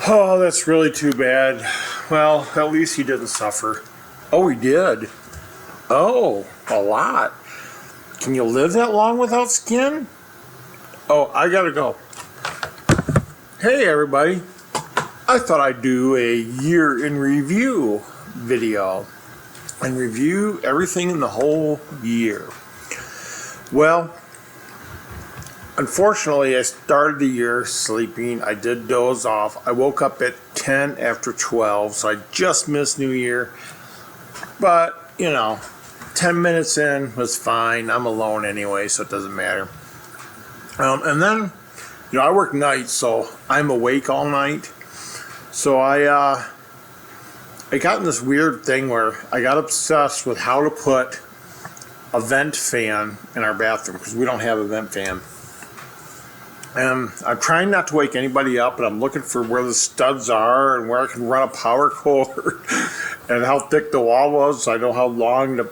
Oh, that's really too bad. Well, at least he didn't suffer. Oh, he did? Oh, a lot. Can you live that long without skin? Oh, I gotta go. Hey, everybody. I thought I'd do a year in review video and review everything in the whole year. Well, unfortunately, I started the year sleeping. I did doze off. I woke up at 10 after 12, so I just missed New Year. But, 10 minutes in was fine. I'm alone anyway, so it doesn't matter. And then, I work nights, so I'm awake all night. So I got in this weird thing where I got obsessed with how to put a vent fan in our bathroom, because we don't have a vent fan. And I'm trying not to wake anybody up, but I'm looking for where the studs are and where I can run a power cord and how thick the wall was, so I know how long to,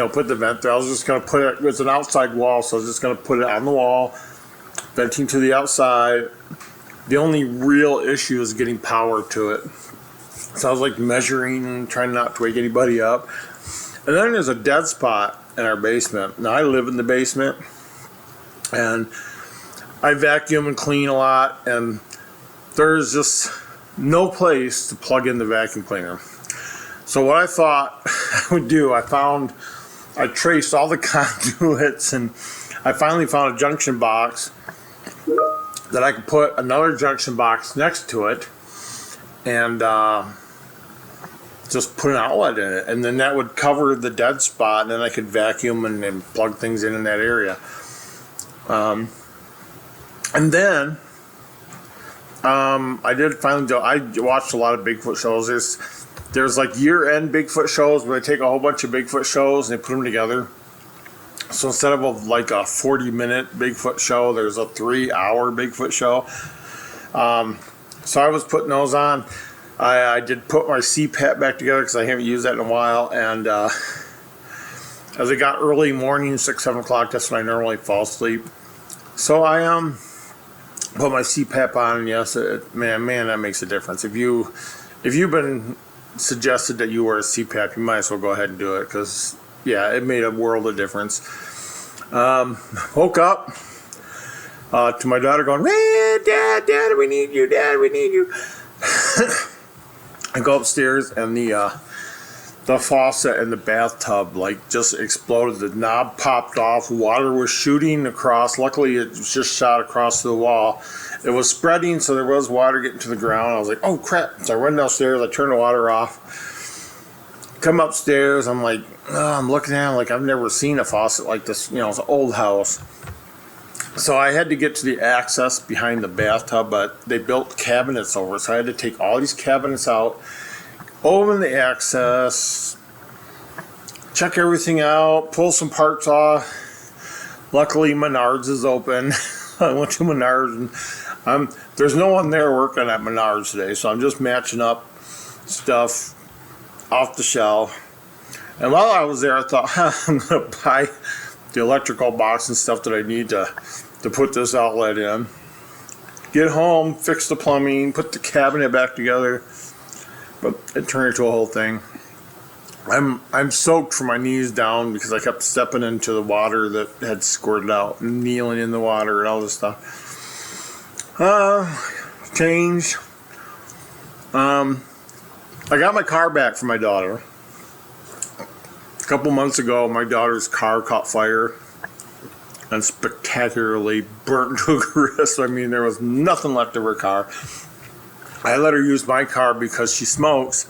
put the vent there. I was just going to put it, it's an outside wall, so I was just going to put it on the wall, venting to the outside. The only real issue is getting power to it. So I was like measuring and trying not to wake anybody up. And then there's a dead spot in our basement. Now I live in the basement, and I vacuum and clean a lot, and there's just no place to plug in the vacuum cleaner. So what I thought I would do, I traced all the conduits, and I finally found a junction box that I could put another junction box next to it and just put an outlet in it. And then that would cover the dead spot, and then I could vacuum and plug things in that area. And then I did finally do. I watched a lot of Bigfoot shows. There's like year-end Bigfoot shows where they take a whole bunch of Bigfoot shows and they put them together. So instead of a 40-minute Bigfoot show, there's a 3-hour Bigfoot show. So I was putting those on. I did put my CPAP back together because I haven't used that in a while. And as it got early morning, 6, 7 o'clock, that's when I normally fall asleep. So I put my CPAP on, and yes, man, that makes a difference. If you've been suggested that you wear a CPAP, you might as well go ahead and do it, because it made a world of difference. Woke up to my daughter going, Dad, we need you, Dad, we need you. I go upstairs, and the faucet in the bathtub just exploded. The knob popped off. Water was shooting across. Luckily, it was just shot across the wall. It was spreading, so there was water getting to the ground. I was like, oh crap. So I went downstairs. I turned the water off. Come upstairs. I'm like, I'm looking at it I've never seen a faucet like this. It's an old house. So I had to get to the access behind the bathtub, but they built cabinets over. So I had to take all these cabinets out, open the access, check everything out, pull some parts off. Luckily, Menards is open. I went to Menards, and there's no one there working at Menards today, so I'm just matching up stuff off the shelf. And while I was there, I thought, I'm going to buy the electrical box and stuff that I need to put this outlet in. Get home, fix the plumbing, put the cabinet back together. But it turned into a whole thing. I'm soaked from my knees down because I kept stepping into the water that had squirted out and kneeling in the water and all this stuff. Change. I got my car back from my daughter. A couple months ago, my daughter's car caught fire and spectacularly burnt to a crisp. I mean, there was nothing left of her car. I let her use my car because she smokes,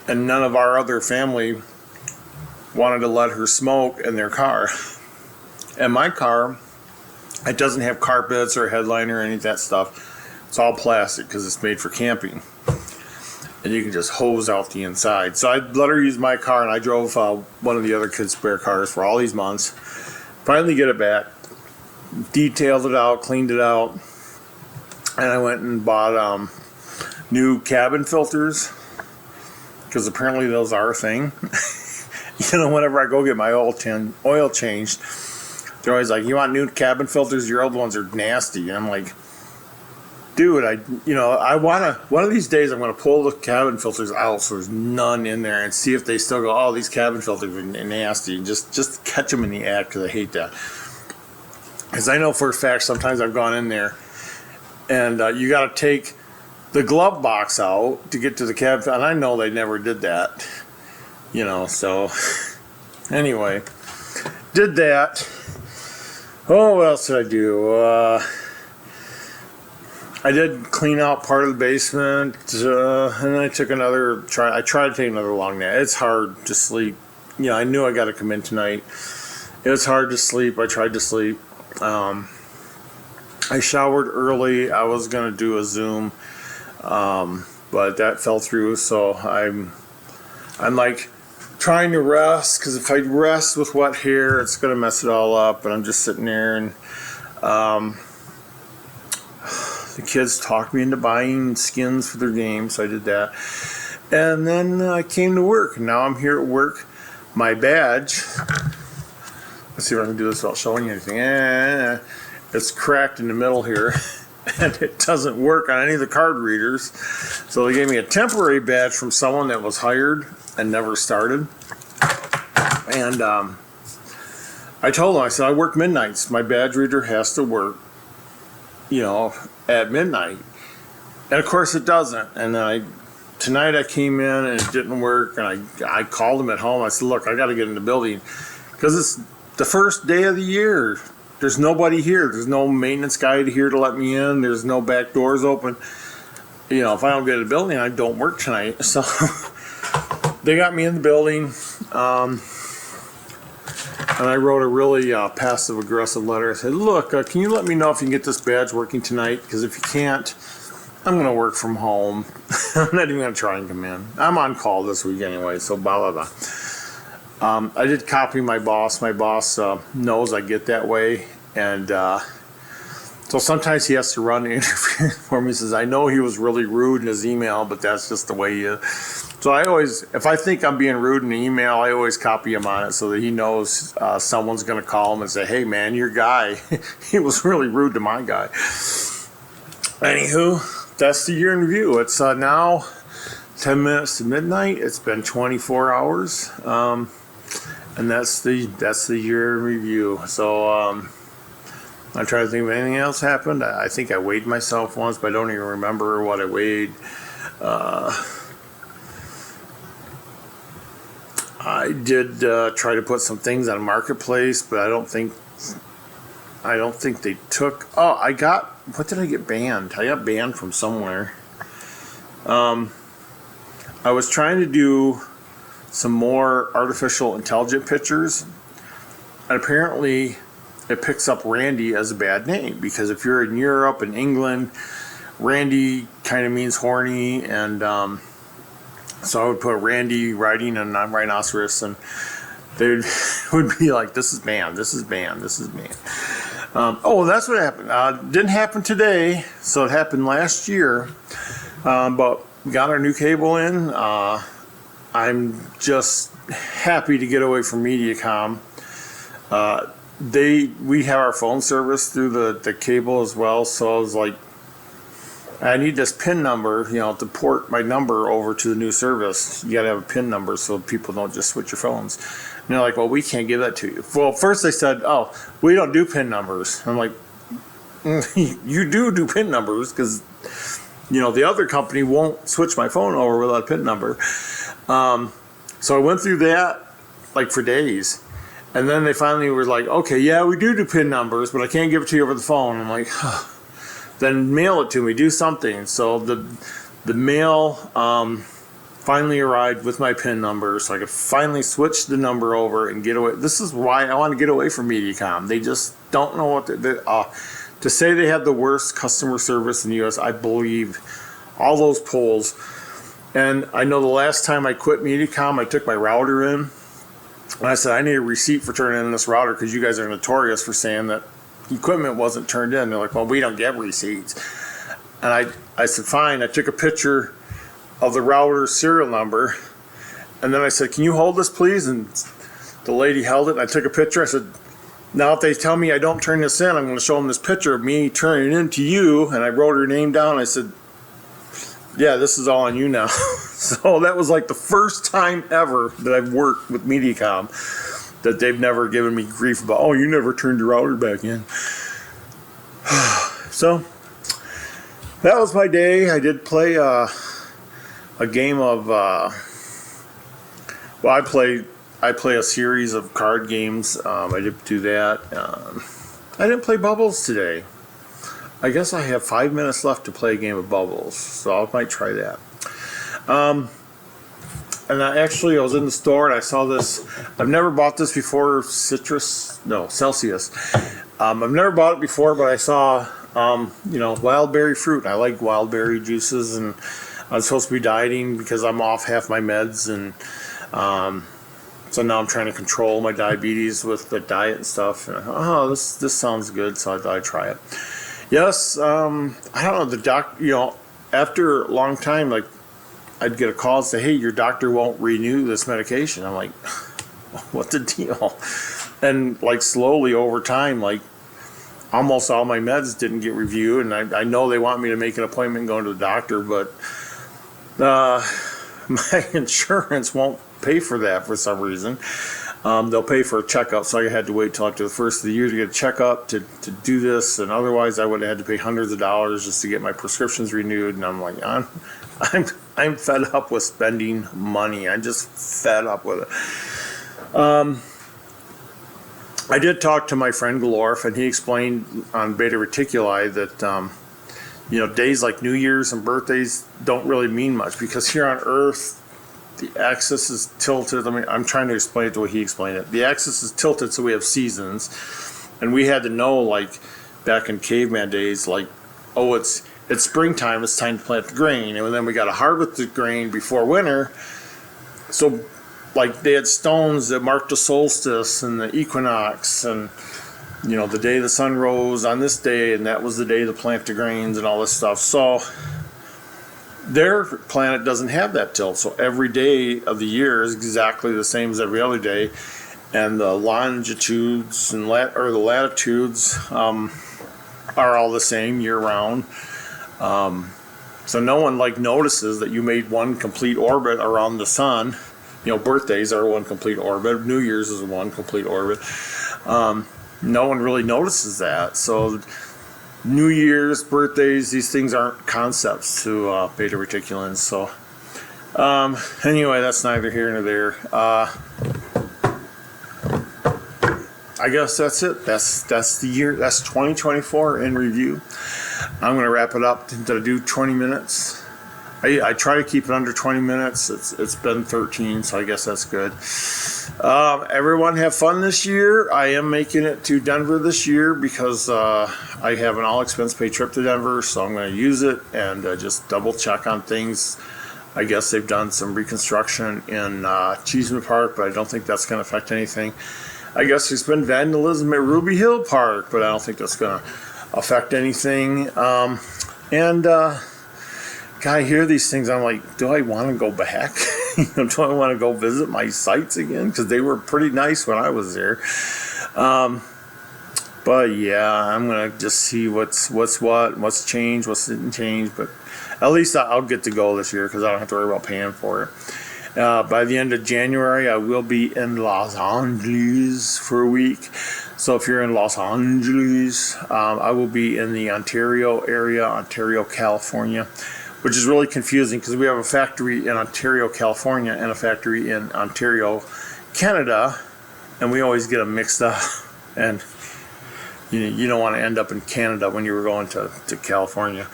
and none of our other family wanted to let her smoke in their car. And my car, it doesn't have carpets or headliner or any of that stuff. It's all plastic because it's made for camping. And you can just hose out the inside. So I let her use my car, and I drove one of the other kids' spare cars for all these months. Finally get it back, detailed it out, cleaned it out, and I went and bought new cabin filters, because apparently those are a thing. Whenever I go get my oil changed, they're always like, you want new cabin filters? Your old ones are nasty. And I'm like, dude, I wanna one of these days I'm gonna pull the cabin filters out so there's none in there and see if they still go. Oh, these cabin filters are nasty. And just catch them in the act because I hate that. Because I know for a fact sometimes I've gone in there and you got to take the glove box out to get to the cabin, and I know they never did that. So anyway, did that. Oh, what else did I do? I did clean out part of the basement, and then I took another try. I tried to take another long nap. It's hard to sleep. I knew I got to come in tonight. It was hard to sleep. I tried to sleep. I showered early. I was gonna do a Zoom, but that fell through. So I'm like trying to rest, because if I rest with wet hair, it's gonna mess it all up. And I'm just sitting there, and the kids talked me into buying skins for their game, so I did that. And then I came to work. Now I'm here at work. My badge. Let's see if I can do this without showing you anything. It's cracked in the middle here, and it doesn't work on any of the card readers. So they gave me a temporary badge from someone that was hired and never started. And I told them, I said, I work midnights. My badge reader has to work, at midnight. And of course it doesn't. And tonight I came in and it didn't work, and I called them at home. I said, look, I got to get in the building because it's the first day of the year. There's nobody here. There's no maintenance guy here to let me in. There's no back doors open. If I don't get in the building, I don't work tonight. So they got me in the building. And I wrote a really passive-aggressive letter. I said, look, can you let me know if you can get this badge working tonight? Because if you can't, I'm going to work from home. I'm not even going to try and come in. I'm on call this week anyway, so blah, blah, blah. I did copy my boss. My boss knows I get that way. And so sometimes he has to run the interview for me. He says, I know he was really rude in his email, but that's just the way he is. So I always, if I think I'm being rude in the email, I always copy him on it so that he knows someone's going to call him and say, hey, man, your guy, he was really rude to my guy. Anywho, that's the year in review. It's now 10 minutes to midnight. It's been 24 hours. And that's the year in review. So I'm trying to think if anything else happened. I think I weighed myself once, but I don't even remember what I weighed. I did try to put some things on Marketplace, but I don't think they took. Oh, what did I get banned? I got banned from somewhere. I was trying to do some more artificial intelligent pictures, and apparently it picks up Randy as a bad name, because if you're in Europe and England, Randy kind of means horny, and so I would put Randy riding a rhinoceros, and they would be like, this is banned, this is banned, this is banned. That's what happened. Didn't happen today, so it happened last year, but we got our new cable in. I'm just happy to get away from Mediacom. We have our phone service through the cable as well, so I was like, I need this PIN number, to port my number over to the new service. You got to have a PIN number so people don't just switch your phones. And they're like, well, we can't give that to you. Well, first they said, oh, we don't do PIN numbers. I'm like, you do PIN numbers, because the other company won't switch my phone over without a PIN number. So I went through that like for days, and then they finally were like, okay, yeah, we do PIN numbers, but I can't give it to you over the phone. I'm like, then mail it to me, do something. So the mail finally arrived with my PIN number, so I could finally switch the number over and get away. This is why I want to get away from Mediacom. They just don't know what to say. They have the worst customer service in the U.S. I believe all those polls. And I know the last time I quit Mediacom, I took my router in, and I said, I need a receipt for turning in this router, because you guys are notorious for saying that equipment wasn't turned in. They're like, well, we don't get receipts. And I said, fine. I took a picture of the router serial number, and then I said, can you hold this, please? And the lady held it, and I took a picture. I said, Now, if they tell me I don't turn this in, I'm going to show them this picture of me turning it in to you, and I wrote her name down. I said, yeah, this is all on you now. So that was like the first time ever that I've worked with Mediacom that they've never given me grief about, oh, you never turned your router back in. So that was my day. I did play a game of, well, I play a series of card games. I did do that. I didn't play Bubbles today. I guess I have 5 minutes left to play a game of Bubbles, so I might try that. And I was in the store and I saw this. I've never bought this before. Celsius. I've never bought it before, but I saw, wild berry fruit. I like wild berry juices, and I'm supposed to be dieting because I'm off half my meds, and so now I'm trying to control my diabetes with the diet and stuff. And this sounds good, so I thought I'd try it. Yes, I don't know, the after a long time, like, I'd get a call and say, hey, your doctor won't renew this medication. I'm like, what's the deal? And, like, slowly over time, like, almost all my meds didn't get reviewed, and I know they want me to make an appointment and go to the doctor, but my insurance won't pay for that for some reason. They'll pay for a checkup, so I had to wait till after the first of the year to get a checkup to do this, and otherwise I would have had to pay hundreds of dollars just to get my prescriptions renewed. And I'm like, I'm fed up with spending money. I'm just fed up with it. I did talk to my friend Galorf, and he explained on Beta Reticuli that days like New Year's and birthdays don't really mean much, because here on Earth the axis is tilted. I'm trying to explain it the way he explained it. The axis is tilted, so we have seasons, and we had to know, like, back in caveman days, like, oh, it's springtime, it's time to plant the grain, and then we got to harvest the grain before winter. So, like, they had stones that marked the solstice and the equinox, and the day the sun rose on this day, and that was the day to plant the grains and all this stuff. So their planet doesn't have that tilt, so every day of the year is exactly the same as every other day, and the longitudes and the latitudes are all the same year round. So no one notices that you made one complete orbit around the sun. Birthdays are one complete orbit. New Year's is one complete orbit. No one really notices that. So New Year's, birthdays, these things aren't concepts to Beta Reticulans. So anyway, that's neither here nor there. I guess that's it. That's the year. That's 2024 in review. I'm going to wrap it up to do 20 minutes. I try to keep it under 20 minutes. It's been 13, so I guess that's good. Everyone have fun this year. I am making it to Denver this year because I have an all-expense paid trip to Denver, so I'm going to use it and just double check on things. I guess they've done some reconstruction in Cheeseman Park, but I don't think that's going to affect anything. I guess there's been vandalism at Ruby Hill Park, but I don't think that's going to affect anything. God, I hear these things, I'm like, do I want to go back? Do I want to go visit my sites again? Because they were pretty nice when I was there. But yeah, I'm going to just see what's changed, what's didn't change. But at least I'll get to go this year because I don't have to worry about paying for it. By the end of January, I will be in Los Angeles for a week. So if you're in Los Angeles, I will be in the Ontario area, Ontario, California, which is really confusing because we have a factory in Ontario, California, and a factory in Ontario, Canada, and we always get them mixed up. And you don't want to end up in Canada when you were going to California.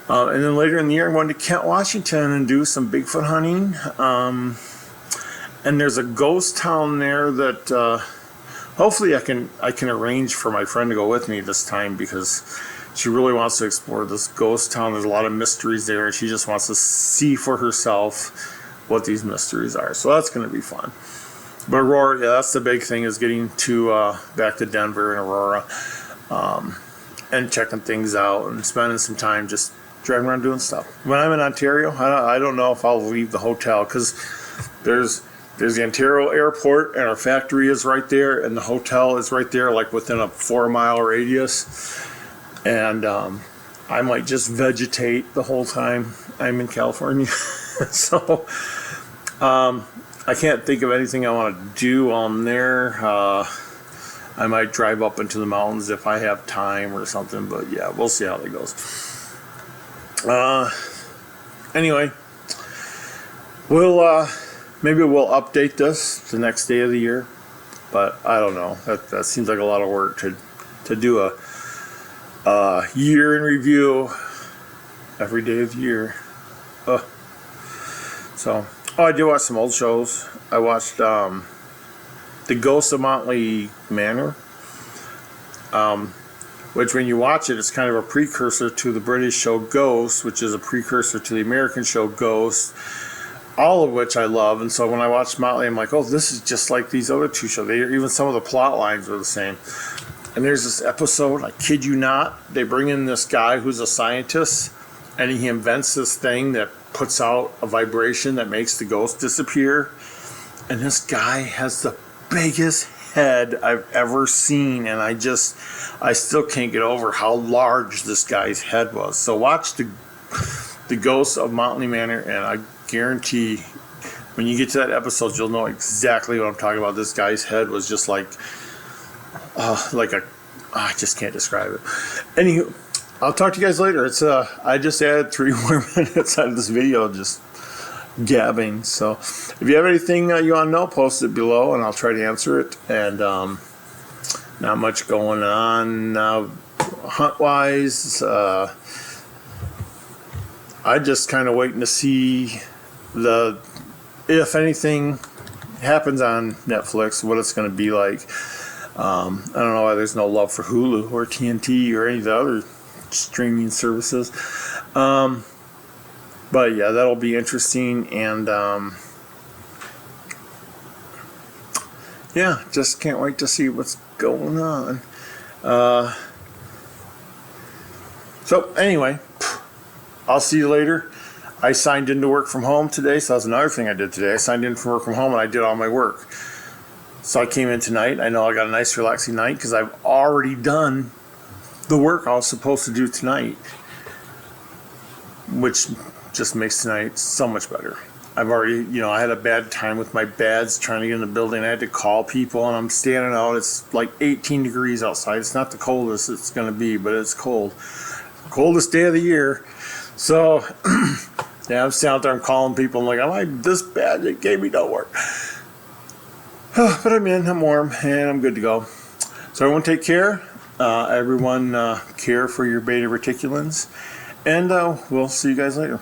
And then later in the year, I'm going to Kent, Washington, and do some Bigfoot hunting. And there's a ghost town there that hopefully I can arrange for my friend to go with me this time because she really wants to explore this ghost town. There's a lot of mysteries there, and she just wants to see for herself what these mysteries are. So that's going to be fun. But Aurora, yeah, that's the big thing, is getting to back to Denver and Aurora, and checking things out and spending some time just driving around doing stuff. When I'm in Ontario, I don't know if I'll leave the hotel because there's There's the Ontario Airport, and our factory is right there, and the hotel is right there, like within a 4-mile radius. And I might just vegetate the whole time I'm in California. So I can't think of anything I want to do on there. I might drive up into the mountains if I have time or something, but yeah, we'll see how that goes. Anyway, maybe we'll update this the next day of the year, but I don't know. That seems like a lot of work to do a year in review every day of the year. I did watch some old shows. I watched The Ghost of Motley Manor, which when you watch it, it's kind of a precursor to the British show Ghost, which is a precursor to the American show Ghost, all of which I love. And so when I watched Motley, I'm like, oh, this is just like these other two shows. Even some of the plot lines are the same. And there's this episode, I kid you not, they bring in this guy who's a scientist, and he invents this thing that puts out a vibration that makes the ghost disappear. And this guy has the biggest head I've ever seen, and I still can't get over how large this guy's head was. So watch the Ghost of Motley Manor, and I guarantee when you get to that episode, you'll know exactly what I'm talking about. This guy's head was just I just can't describe it. Anywho, I'll talk to you guys later. I just added 3 more minutes out of this video, just gabbing. So if you have anything you want to know, post it below and I'll try to answer it. And not much going on hunt wise. I just kind of waiting to see if anything happens on Netflix, what it's going to be like. I don't know why there's no love for Hulu or TNT or any of the other streaming services. But yeah, that'll be interesting, and yeah, just can't wait to see what's going on. So anyway, I'll see you later. I signed in to work from home today, so that's another thing I did today. I signed in for work from home and I did all my work. So I came in tonight. I know I got a nice relaxing night because I've already done the work I was supposed to do tonight, which just makes tonight so much better. I've already, I had a bad time with my bads trying to get in the building. I had to call people, and I'm standing out. It's like 18 degrees outside. It's not the coldest it's going to be, but it's cold. Coldest day of the year. So, yeah, I'm standing out there. I'm calling people. I'm like, am I this bad? It gave me no work. But I'm in. I'm warm, and I'm good to go. So everyone take care. Everyone care for your beta reticulans. And we'll see you guys later.